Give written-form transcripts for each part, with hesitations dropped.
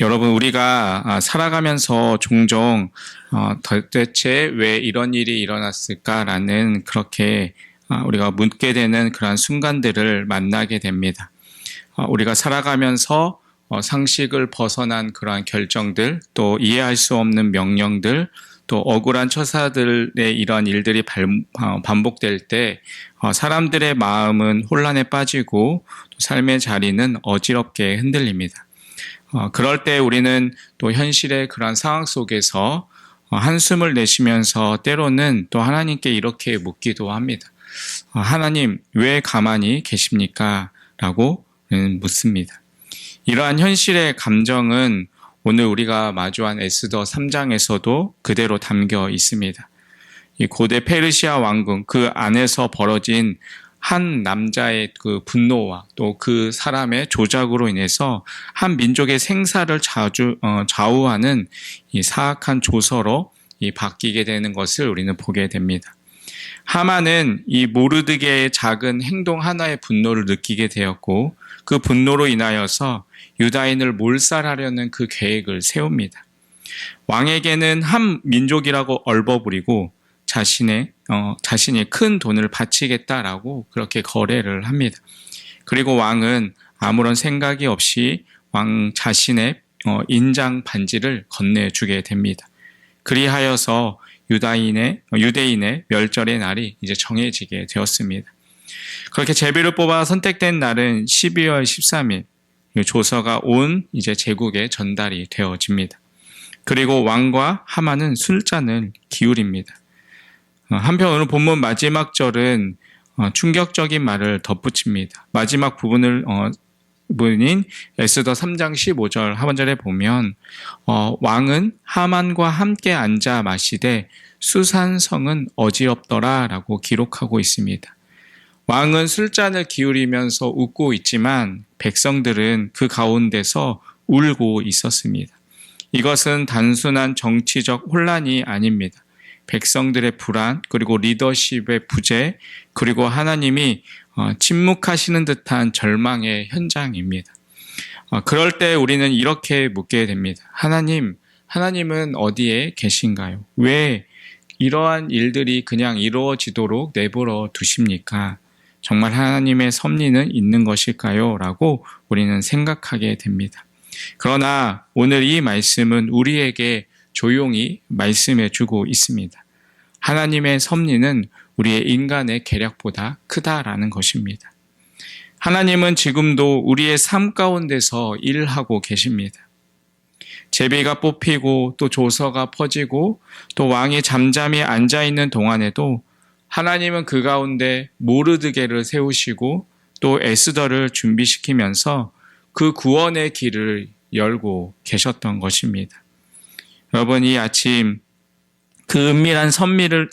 여러분, 우리가 살아가면서 종종 도대체 왜 이런 일이 일어났을까라는 그렇게 우리가 묻게 되는 그러한 순간들을 만나게 됩니다. 우리가 살아가면서 상식을 벗어난 그러한 결정들, 또 이해할 수 없는 명령들, 또 억울한 처사들의 이러한 일들이 반복될 때 사람들의 마음은 혼란에 빠지고 또 삶의 자리는 어지럽게 흔들립니다. 그럴 때 우리는 또 현실의 그러한 상황 속에서 한숨을 내쉬면서 때로는 또 하나님께 이렇게 묻기도 합니다. 하나님, 왜 가만히 계십니까? 라고 묻습니다. 이러한 현실의 감정은 오늘 우리가 마주한 에스더 3장에서도 그대로 담겨 있습니다. 이 고대 페르시아 왕궁 그 안에서 벌어진 한 남자의 그 분노와 또 그 사람의 조작으로 인해서 한 민족의 생사를 좌우하는 이 사악한 조서로 바뀌게 되는 것을 우리는 보게 됩니다. 하만은 이 모르드게의 작은 행동 하나의 분노를 느끼게 되었고 그 분노로 인하여서 유다인을 몰살하려는 그 계획을 세웁니다. 왕에게는 한 민족이라고 얼버무리고 자신이 큰 돈을 바치겠다라고 그렇게 거래를 합니다. 그리고 왕은 아무런 생각이 없이 왕 자신의 인장 반지를 건네주게 됩니다. 그리하여서 유대인의 멸절의 날이 이제 정해지게 되었습니다. 그렇게 제비를 뽑아 선택된 날은 12월 13일 조서가 온 이제 제국에 전달이 되어집니다. 그리고 왕과 하만은 술잔을 기울입니다. 한편 오늘 본문 마지막 절은 충격적인 말을 덧붙입니다. 마지막 부분인 에스더 3장 15절 하반절에 보면 왕은 하만과 함께 앉아 마시되 수산성은 어지럽더라 라고 기록하고 있습니다. 왕은 술잔을 기울이면서 웃고 있지만 백성들은 그 가운데서 울고 있었습니다. 이것은 단순한 정치적 혼란이 아닙니다. 백성들의 불안, 그리고 리더십의 부재, 그리고 하나님이 침묵하시는 듯한 절망의 현장입니다. 그럴 때 우리는 이렇게 묻게 됩니다. 하나님은 어디에 계신가요? 왜 이러한 일들이 그냥 이루어지도록 내버려 두십니까? 정말 하나님의 섭리는 있는 것일까요? 라고 우리는 생각하게 됩니다. 그러나 오늘 이 말씀은 우리에게 조용히 말씀해 주고 있습니다. 하나님의 섭리는 우리의 인간의 계략보다 크다라는 것입니다. 하나님은 지금도 우리의 삶 가운데서 일하고 계십니다. 제비가 뽑히고 또 조서가 퍼지고 또 왕이 잠잠히 앉아있는 동안에도 하나님은 그 가운데 모르드게를 세우시고 또 에스더를 준비시키면서 그 구원의 길을 열고 계셨던 것입니다. 여러분, 이 아침 그 은밀한 섭리를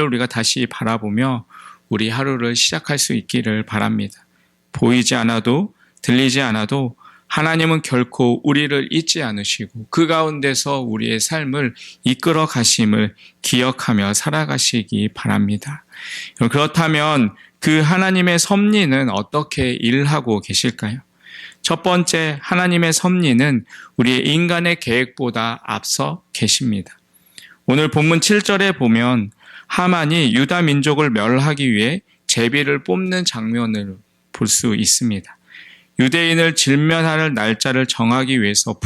우리가 다시 바라보며 우리 하루를 시작할 수 있기를 바랍니다. 보이지 않아도 들리지 않아도 하나님은 결코 우리를 잊지 않으시고 그 가운데서 우리의 삶을 이끌어 가심을 기억하며 살아가시기 바랍니다. 그렇다면 그 하나님의 섭리는 어떻게 일하고 계실까요? 첫 번째, 하나님의 섭리는 우리의 인간의 계획보다 앞서 계십니다. 오늘 본문 7절에 보면 하만이 유다 민족을 멸하기 위해 제비를 뽑는 장면을 볼 수 있습니다. 유대인을 질면할 날짜를 정하기 위해서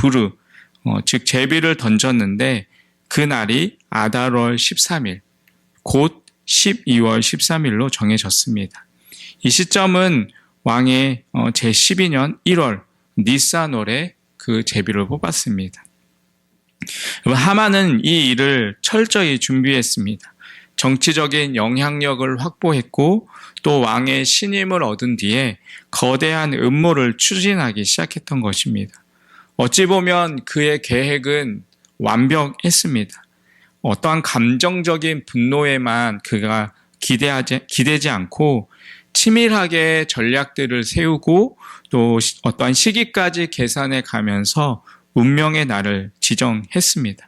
즉 제비를 던졌는데 그 날이 아달월 13일, 곧 12월 13일로 정해졌습니다. 이 시점은 왕의 제12년 1월 니산월에 그 제비를 뽑았습니다. 하만은 이 일을 철저히 준비했습니다. 정치적인 영향력을 확보했고 또 왕의 신임을 얻은 뒤에 거대한 음모를 추진하기 시작했던 것입니다. 어찌 보면 그의 계획은 완벽했습니다. 어떠한 감정적인 분노에만 그가 기대지 않고 치밀하게 전략들을 세우고 또 어떠한 시기까지 계산해 가면서 운명의 날을 지정했습니다.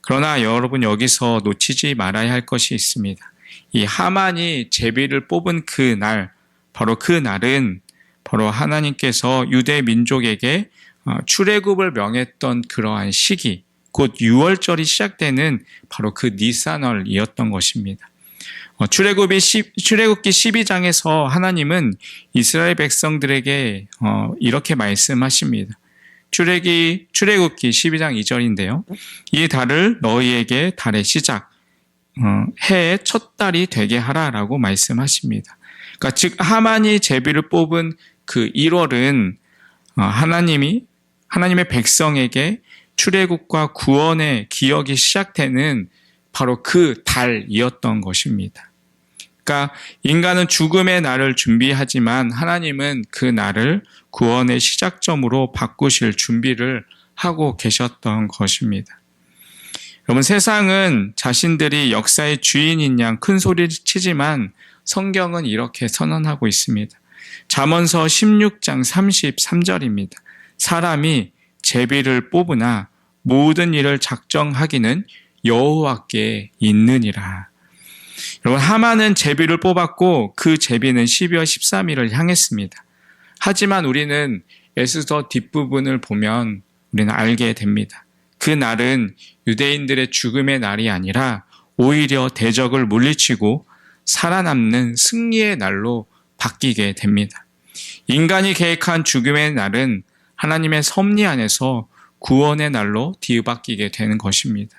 그러나 여러분, 여기서 놓치지 말아야 할 것이 있습니다. 이 하만이 제비를 뽑은 그 날은 바로 하나님께서 유대 민족에게 출애굽을 명했던 그러한 시기, 곧 6월절이 시작되는 바로 그 니산월이었던 것입니다. 출애굽기 12장에서 하나님은 이스라엘 백성들에게 이렇게 말씀하십니다. 출애굽기 12장 2절인데요. 이 달을 너희에게 달의 시작, 해의 첫 달이 되게 하라라고 말씀하십니다. 그러니까 즉 하만이 제비를 뽑은 그 1월은 하나님의 백성에게 출애굽과 구원의 기억이 시작되는 바로 그 달이었던 것입니다. 그러니까 인간은 죽음의 날을 준비하지만 하나님은 그 날을 구원의 시작점으로 바꾸실 준비를 하고 계셨던 것입니다. 여러분, 세상은 자신들이 역사의 주인인 양 큰 소리를 치지만 성경은 이렇게 선언하고 있습니다. 잠언서 16장 33절입니다. 사람이 제비를 뽑으나 모든 일을 작정하기는 여호와께 있느니라. 여러분, 하만은 제비를 뽑았고 그 제비는 12월 13일을 향했습니다. 하지만 우리는 에스더 뒷부분을 보면 우리는 알게 됩니다. 그 날은 유대인들의 죽음의 날이 아니라 오히려 대적을 물리치고 살아남는 승리의 날로 바뀌게 됩니다. 인간이 계획한 죽음의 날은 하나님의 섭리 안에서 구원의 날로 뒤바뀌게 되는 것입니다.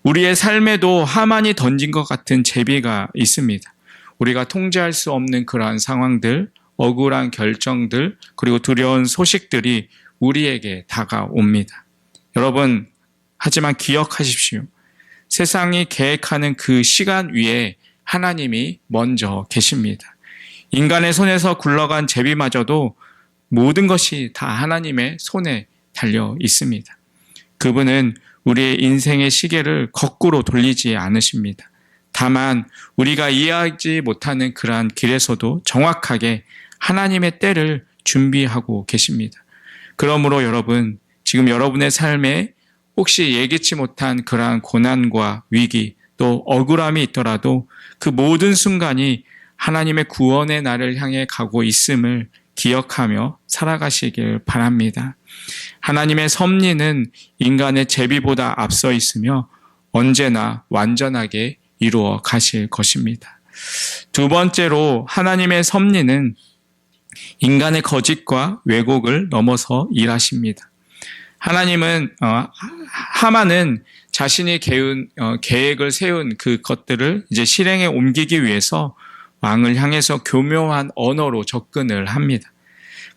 우리의 삶에도 하만이 던진 것 같은 제비가 있습니다. 우리가 통제할 수 없는 그러한 상황들, 억울한 결정들, 그리고 두려운 소식들이 우리에게 다가옵니다. 여러분, 하지만 기억하십시오. 세상이 계획하는 그 시간 위에 하나님이 먼저 계십니다. 인간의 손에서 굴러간 제비마저도 모든 것이 다 하나님의 손에 달려 있습니다. 그분은 우리의 인생의 시계를 거꾸로 돌리지 않으십니다. 다만 우리가 이해하지 못하는 그러한 길에서도 정확하게 하나님의 때를 준비하고 계십니다. 그러므로 여러분, 지금 여러분의 삶에 혹시 예기치 못한 그러한 고난과 위기, 또 억울함이 있더라도 그 모든 순간이 하나님의 구원의 날을 향해 가고 있음을 기억하며 살아가시길 바랍니다. 하나님의 섭리는 인간의 제비보다 앞서 있으며 언제나 완전하게 이루어 가실 것입니다. 두 번째로 하나님의 섭리는 인간의 거짓과 왜곡을 넘어서 일하십니다. 하나님은 하만은 자신이 계획을 세운 그것들을 이제 실행에 옮기기 위해서 왕을 향해서 교묘한 언어로 접근을 합니다.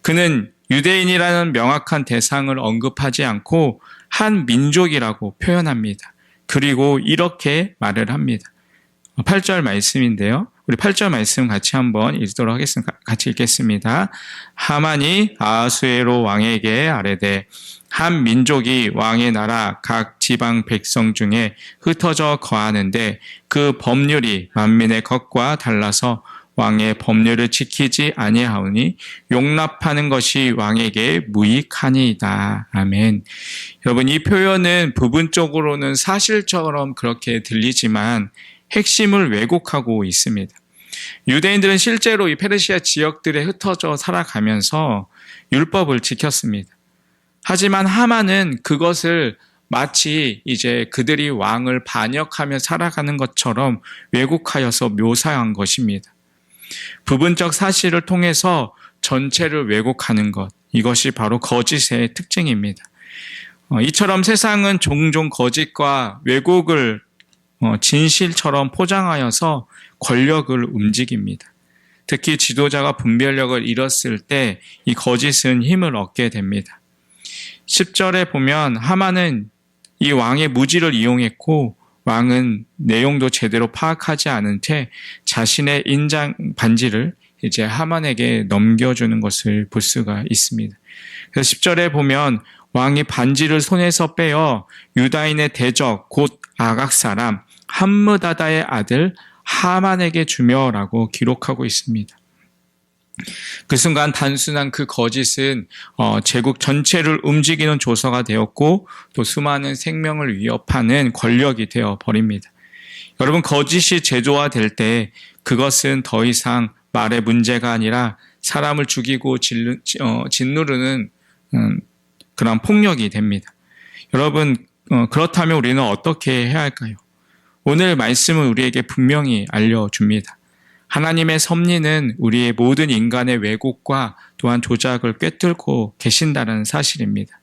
그는 유대인이라는 명확한 대상을 언급하지 않고 한 민족이라고 표현합니다. 그리고 이렇게 말을 합니다. 8절 말씀인데요. 우리 8절 말씀 같이 한번 읽도록 하겠습니다. 같이 읽겠습니다. 하만이 아하수에로 왕에게 아뢰되 한 민족이 왕의 나라 각 지방 백성 중에 흩어져 거하는데 그 법률이 만민의 것과 달라서 왕의 법률을 지키지 아니하오니 용납하는 것이 왕에게 무익하니이다. 아멘. 여러분, 이 표현은 부분적으로는 사실처럼 그렇게 들리지만 핵심을 왜곡하고 있습니다. 유대인들은 실제로 이 페르시아 지역들에 흩어져 살아가면서 율법을 지켰습니다. 하지만 하만은 그것을 마치 이제 그들이 왕을 반역하며 살아가는 것처럼 왜곡하여서 묘사한 것입니다. 부분적 사실을 통해서 전체를 왜곡하는 것, 이것이 바로 거짓의 특징입니다. 이처럼 세상은 종종 거짓과 왜곡을 진실처럼 포장하여서 권력을 움직입니다. 특히 지도자가 분별력을 잃었을 때 이 거짓은 힘을 얻게 됩니다. 10절에 보면 하만은 이 왕의 무지를 이용했고 왕은 내용도 제대로 파악하지 않은 채 자신의 인장 반지를 이제 하만에게 넘겨주는 것을 볼 수가 있습니다. 그래서 10절에 보면 왕이 반지를 손에서 빼어 유다인의 대적 곧 아각 사람 함므다다의 아들 하만에게 주며라고 기록하고 있습니다. 그 순간 단순한 그 거짓은 제국 전체를 움직이는 조서가 되었고 또 수많은 생명을 위협하는 권력이 되어 버립니다. 여러분, 거짓이 제도화될 때 그것은 더 이상 말의 문제가 아니라 사람을 죽이고 짓누르는 그런 폭력이 됩니다. 여러분, 그렇다면 우리는 어떻게 해야 할까요? 오늘 말씀은 우리에게 분명히 알려줍니다. 하나님의 섭리는 우리의 모든 인간의 왜곡과 또한 조작을 꿰뚫고 계신다는 사실입니다.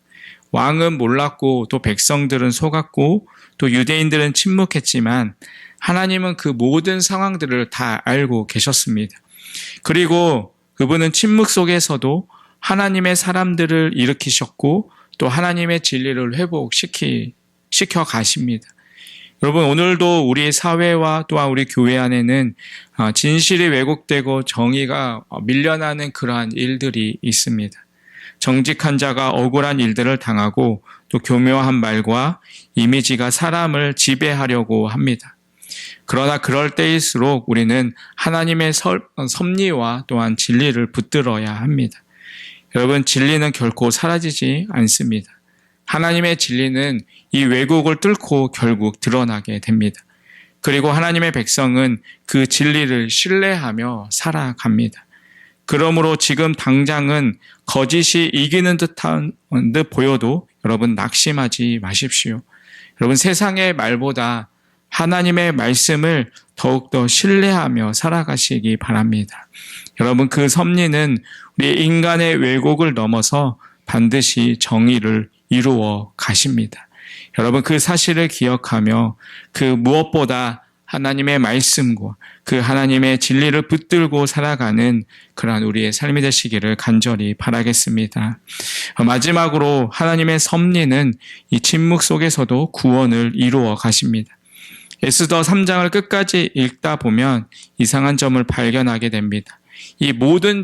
왕은 몰랐고 또 백성들은 속았고 또 유대인들은 침묵했지만 하나님은 그 모든 상황들을 다 알고 계셨습니다. 그리고 그분은 침묵 속에서도 하나님의 사람들을 일으키셨고 또 하나님의 진리를 회복시켜 가십니다. 여러분, 오늘도 우리 사회와 또한 우리 교회 안에는 진실이 왜곡되고 정의가 밀려나는 그러한 일들이 있습니다. 정직한 자가 억울한 일들을 당하고 또 교묘한 말과 이미지가 사람을 지배하려고 합니다. 그러나 그럴 때일수록 우리는 하나님의 섭리와 또한 진리를 붙들어야 합니다. 여러분, 진리는 결코 사라지지 않습니다. 하나님의 진리는 이 왜곡을 뚫고 결국 드러나게 됩니다. 그리고 하나님의 백성은 그 진리를 신뢰하며 살아갑니다. 그러므로 지금 당장은 거짓이 이기는 듯한 듯 보여도 여러분 낙심하지 마십시오. 여러분, 세상의 말보다 하나님의 말씀을 더욱더 신뢰하며 살아가시기 바랍니다. 여러분, 그 섭리는 우리 인간의 왜곡을 넘어서 반드시 정의를 이루어 가십니다. 여러분, 그 사실을 기억하며 그 무엇보다 하나님의 말씀과 그 하나님의 진리를 붙들고 살아가는 그러한 우리의 삶이 되시기를 간절히 바라겠습니다. 마지막으로 하나님의 섭리는 이 침묵 속에서도 구원을 이루어 가십니다. 에스더 3장을 끝까지 읽다 보면 이상한 점을 발견하게 됩니다. 이 모든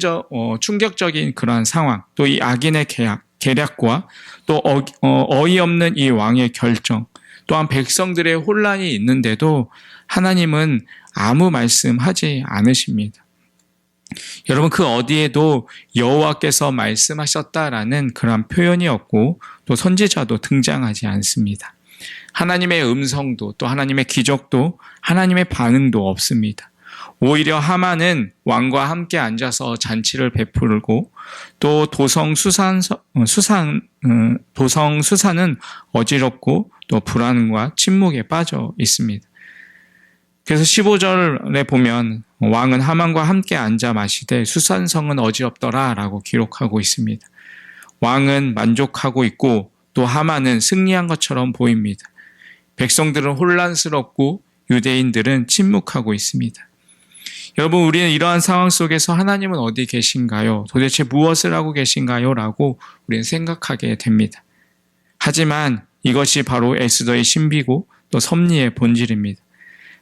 충격적인 그러한 상황, 또 이 악인의 계략과 또 어이없는 이 왕의 결정, 또한 백성들의 혼란이 있는데도 하나님은 아무 말씀하지 않으십니다. 여러분, 그 어디에도 여호와께서 말씀하셨다라는 그런 표현이 없고 또 선지자도 등장하지 않습니다. 하나님의 음성도 또 하나님의 기적도 하나님의 반응도 없습니다. 오히려 하만은 왕과 함께 앉아서 잔치를 베풀고 또 도성 수산은 어지럽고 또 불안과 침묵에 빠져 있습니다. 그래서 15절에 보면 왕은 하만과 함께 앉아 마시되 수산성은 어지럽더라 라고 기록하고 있습니다. 왕은 만족하고 있고 또 하만은 승리한 것처럼 보입니다. 백성들은 혼란스럽고 유대인들은 침묵하고 있습니다. 여러분, 우리는 이러한 상황 속에서 하나님은 어디 계신가요? 도대체 무엇을 하고 계신가요? 라고 우리는 생각하게 됩니다. 하지만 이것이 바로 에스더의 신비고 또 섭리의 본질입니다.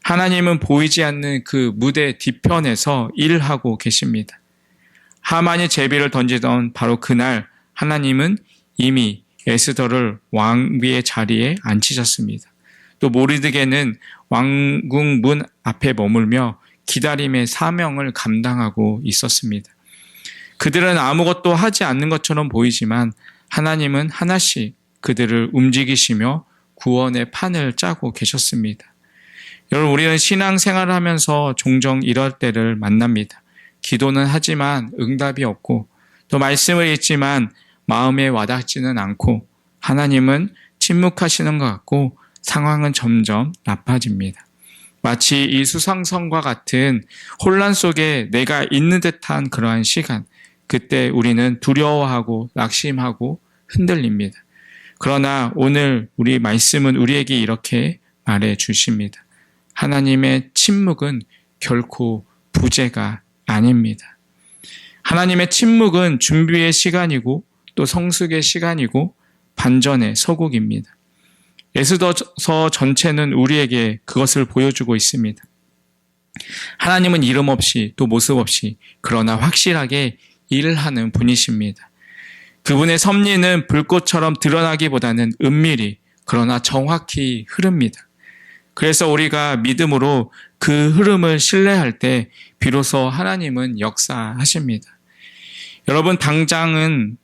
하나님은 보이지 않는 그 무대 뒤편에서 일하고 계십니다. 하만이 제비를 던지던 바로 그날 하나님은 이미 에스더를 왕비의 자리에 앉히셨습니다. 또 모르드게는 왕궁 문 앞에 머물며 기다림의 사명을 감당하고 있었습니다. 그들은 아무것도 하지 않는 것처럼 보이지만 하나님은 하나씩 그들을 움직이시며 구원의 판을 짜고 계셨습니다. 여러분, 우리는 신앙생활을 하면서 종종 이럴 때를 만납니다. 기도는 하지만 응답이 없고 또 말씀을 읽지만 마음에 와닿지는 않고 하나님은 침묵하시는 것 같고 상황은 점점 나빠집니다. 마치 이 수상성과 같은 혼란 속에 내가 있는 듯한 그러한 시간, 그때 우리는 두려워하고 낙심하고 흔들립니다. 그러나 오늘 우리 말씀은 우리에게 이렇게 말해 주십니다. 하나님의 침묵은 결코 부재가 아닙니다. 하나님의 침묵은 준비의 시간이고 또 성숙의 시간이고 반전의 서곡입니다. 에스더서 전체는 우리에게 그것을 보여주고 있습니다. 하나님은 이름 없이 또 모습 없이 그러나 확실하게 일을 하는 분이십니다. 그분의 섭리는 불꽃처럼 드러나기보다는 은밀히 그러나 정확히 흐릅니다. 그래서 우리가 믿음으로 그 흐름을 신뢰할 때 비로소 하나님은 역사하십니다. 여러분, 당장은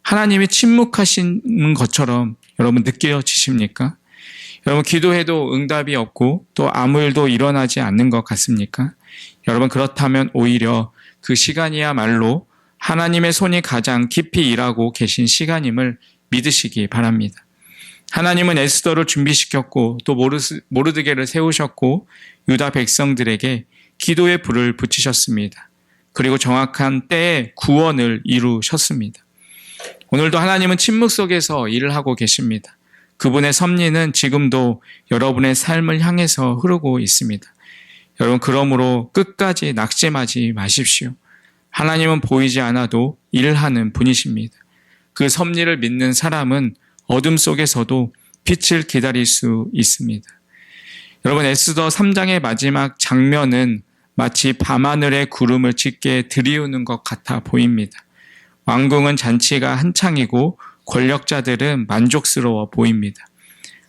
하나님이 침묵하시는 것처럼 여러분 느껴지십니까? 여러분, 기도해도 응답이 없고 또 아무 일도 일어나지 않는 것 같습니까? 여러분, 그렇다면 오히려 그 시간이야말로 하나님의 손이 가장 깊이 일하고 계신 시간임을 믿으시기 바랍니다. 하나님은 에스더를 준비시켰고 또 모르드게를 세우셨고 유다 백성들에게 기도의 불을 붙이셨습니다. 그리고 정확한 때에 구원을 이루셨습니다. 오늘도 하나님은 침묵 속에서 일을 하고 계십니다. 그분의 섭리는 지금도 여러분의 삶을 향해서 흐르고 있습니다. 여러분, 그러므로 끝까지 낙심하지 마십시오. 하나님은 보이지 않아도 일하는 분이십니다. 그 섭리를 믿는 사람은 어둠 속에서도 빛을 기다릴 수 있습니다. 여러분, 에스더 3장의 마지막 장면은 마치 밤하늘에 구름을 짙게 들이우는 것 같아 보입니다. 왕궁은 잔치가 한창이고 권력자들은 만족스러워 보입니다.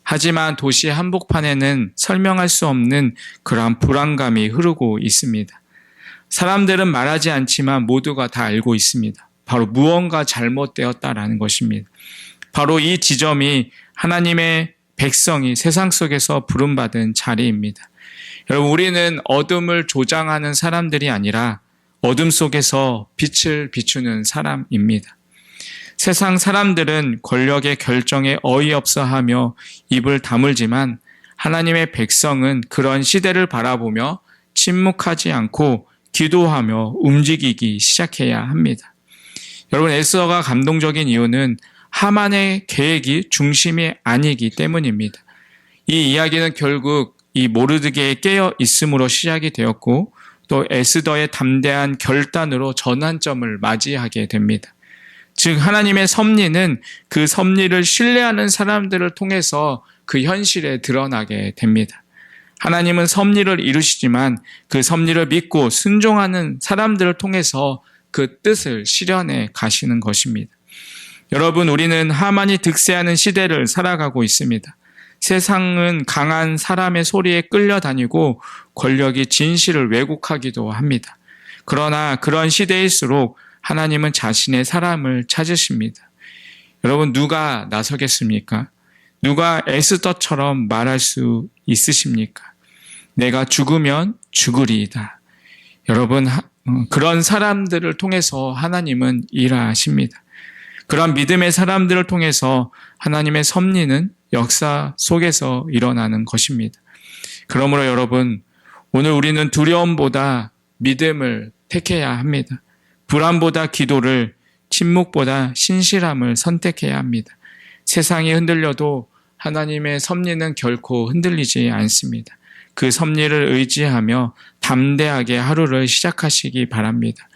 하지만 도시 한복판에는 설명할 수 없는 그러한 불안감이 흐르고 있습니다. 사람들은 말하지 않지만 모두가 다 알고 있습니다. 바로 무언가 잘못되었다라는 것입니다. 바로 이 지점이 하나님의 백성이 세상 속에서 부름받은 자리입니다. 여러분, 우리는 어둠을 조장하는 사람들이 아니라 어둠 속에서 빛을 비추는 사람입니다. 세상 사람들은 권력의 결정에 어이없어하며 입을 다물지만 하나님의 백성은 그런 시대를 바라보며 침묵하지 않고 기도하며 움직이기 시작해야 합니다. 여러분, 에스더가 감동적인 이유는 하만의 계획이 중심이 아니기 때문입니다. 이 이야기는 결국 이 모르드게에 깨어 있음으로 시작이 되었고 또 에스더의 담대한 결단으로 전환점을 맞이하게 됩니다. 즉 하나님의 섭리는 그 섭리를 신뢰하는 사람들을 통해서 그 현실에 드러나게 됩니다. 하나님은 섭리를 이루시지만 그 섭리를 믿고 순종하는 사람들을 통해서 그 뜻을 실현해 가시는 것입니다. 여러분, 우리는 하만이 득세하는 시대를 살아가고 있습니다. 세상은 강한 사람의 소리에 끌려다니고 권력이 진실을 왜곡하기도 합니다. 그러나 그런 시대일수록 하나님은 자신의 사람을 찾으십니다. 여러분, 누가 나서겠습니까? 누가 에스더처럼 말할 수 있으십니까? 내가 죽으면 죽으리이다. 여러분, 그런 사람들을 통해서 하나님은 일하십니다. 그런 믿음의 사람들을 통해서 하나님의 섭리는 역사 속에서 일어나는 것입니다. 그러므로 여러분, 오늘 우리는 두려움보다 믿음을 택해야 합니다. 불안보다 기도를, 침묵보다 신실함을 선택해야 합니다. 세상이 흔들려도 하나님의 섭리는 결코 흔들리지 않습니다. 그 섭리를 의지하며 담대하게 하루를 시작하시기 바랍니다.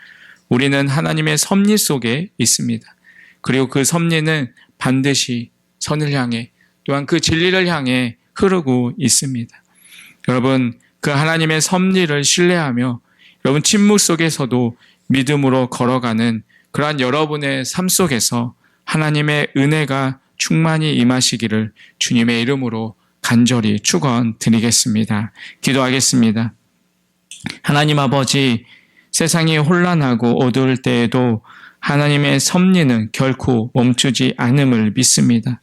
우리는 하나님의 섭리 속에 있습니다. 그리고 그 섭리는 반드시 선을 향해 또한 그 진리를 향해 흐르고 있습니다. 여러분, 그 하나님의 섭리를 신뢰하며 여러분 침묵 속에서도 믿음으로 걸어가는 그러한 여러분의 삶 속에서 하나님의 은혜가 충만히 임하시기를 주님의 이름으로 간절히 축원드리겠습니다. 기도하겠습니다. 하나님 아버지, 세상이 혼란하고 어두울 때에도 하나님의 섭리는 결코 멈추지 않음을 믿습니다.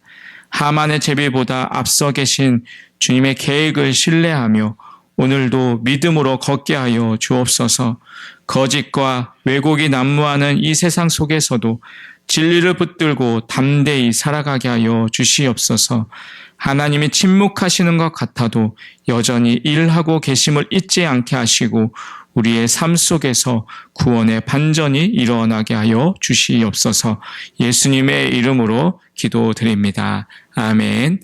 하만의 제비보다 앞서 계신 주님의 계획을 신뢰하며 오늘도 믿음으로 걷게 하여 주옵소서. 거짓과 왜곡이 난무하는 이 세상 속에서도 진리를 붙들고 담대히 살아가게 하여 주시옵소서. 하나님이 침묵하시는 것 같아도 여전히 일하고 계심을 잊지 않게 하시고 우리의 삶 속에서 구원의 반전이 일어나게 하여 주시옵소서. 예수님의 이름으로 기도드립니다. 아멘.